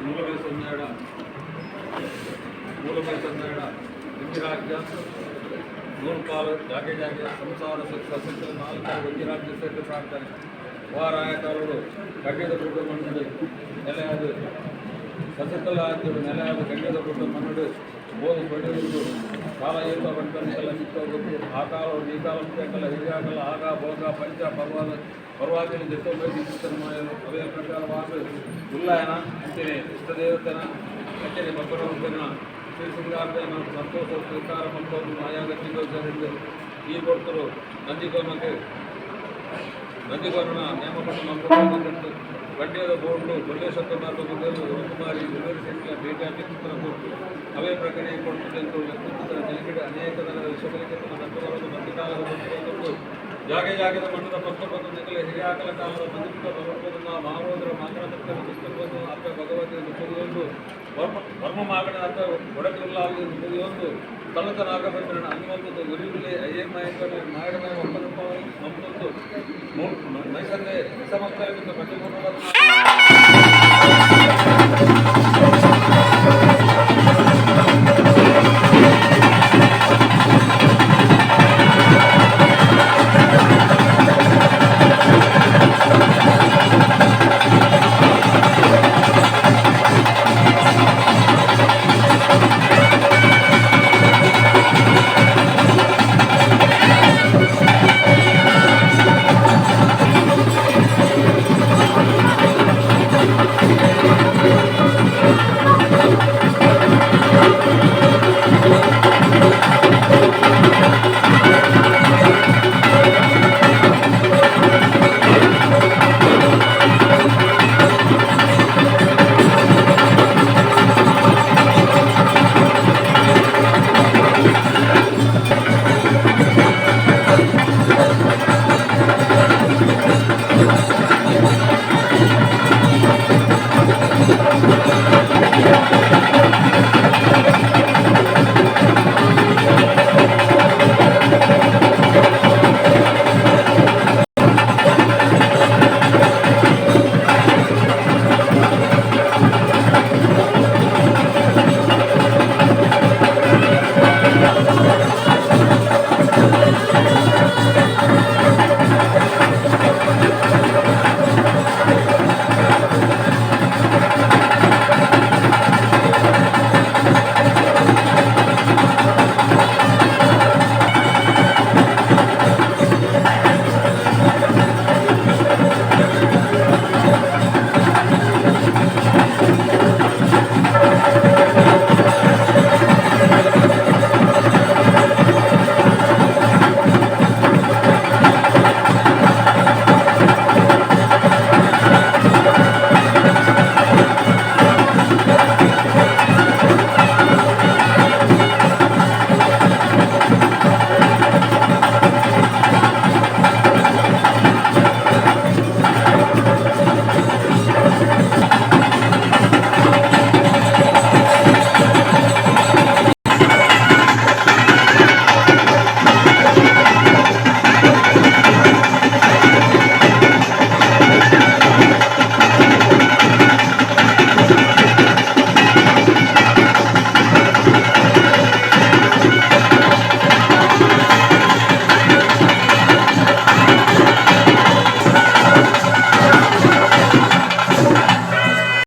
ಮೂಲಮೇ ಸಂದರಣ ರಾಜ್ಯ ನೂರುಪಾಲು ಜಾಗೆ ಜಾಗೆ ಸಂಸಾರ ಸಸ್ಯ ನಾಲ್ಕು ರಾಜ್ಯ ಸೇರಿ ಸಾಕ್ತಾರೆ ವಾರಾಯಕಾಲರು ಗಡ್ಯದ ಗುಡ್ಡ ಮಣ್ಣು ನೆಲೆಯಾದ ಸಸಕಲಾದ್ಯರು ನೆಲೆಯಾದ ಗಡ್ಯದ ಗುಡ್ಡ ಮಣ್ಣು ಓದು ಪಡೆಯುವುದು ಕಾಲ ಏಕ ಬಂಟನೆಲ್ಲ ನಿಂತೋಗುತ್ತೆ ಆ ಕಾಲ ಈ ಕಾಲ ಮುಖ್ಯಕಲ್ಲ ಹಿರಿಯಾಗಲ್ಲ ಆಗ ಭೋಗ ಪಂಚ ಪರ್ವಾದಿನ ಜೊತೆ ಮಾಡಲು ಅವೇ ಪ್ರಕಾರವಾದ ಉಲ್ಲಾಯನ ಅಂತೆಯೇ ಇಷ್ಟದೇವತನ ಅಂತೆಯೇ ಮಕ್ಕಳ ಶ್ರೀ ಸಿಂಗಾರದೇನ ಸಂತೋಷ ಸ್ವೀಕಾರ ಮಂತ್ರವನ್ನು ಮಾಯಾಗತಿಂದು ಈ ಕೊಡ್ತರು ನಂದಿಗೋರಣ ನೇಮಪಟ್ಟ ಮಂತ್ರಿಟ್ಟು ಗಡ್ಯದ ಬೋರ್ಡು ಬಲ್ಲೇಶ್ವರ ಮಾರ್ಗದಲ್ಲಿ ರವಿಕುಮಾರಿ ಯೂನಿವರ್ಸಿಟಿಯ ಭೇಟಿಯಾಗಿ ಚಿತ್ರ ಕೊಟ್ಟು ಅವೇ ಪ್ರಕರಣ ಕೊಡುತ್ತದೆ ಎಂದು ವ್ಯಕ್ತಿತ್ವದ ನೆಲಗಿಡ ಅನೇಕ ಜನರ ವಿಶ್ವಕಲಿಕೆತನ ನಂತರವನ್ನು ಮಧ್ಯಕಾಲದ ಬಂದು ಜಾಗೆ ಜಾಗದ ಮಣ್ಣದ ಪಂಚಪದ ನೆಗಲೆ ಹಿರಿಯಾಕಲ ಕಾಲದ ಬಂದಿಟ್ಟ ಬರುವುದನ್ನು ಮಹಾರೋದರ ಮಾಂಗಲತಕ್ಕ ಪುಸ್ತಕವನ್ನು ಅಪ್ಪ ಭಗವತಿಯ ನುಡಿಯೊಂದು ವರ್ಮ ಮಾಗಣ ಅಂತ ಒಡಕಿಲ್ಲಾಗಿ ನುಡಿಯೊಂದು ಕಳ್ಳತನಾಗಬೇಕನ್ನ ಅನ್ನುವಂಥದ್ದು ಗುರಿವಿಲೆ ಅಯ್ಯಮ್ಮಯ್ಯಂಗನೆ ನಾಯಕನ ಒಪ್ಪಂದ ಮತ್ತೊಂದು ಮೈಸಂದೆ ವಿಷಮಕ್ಕಲಿಂದ ಪ್ರತಿಭಟನೆ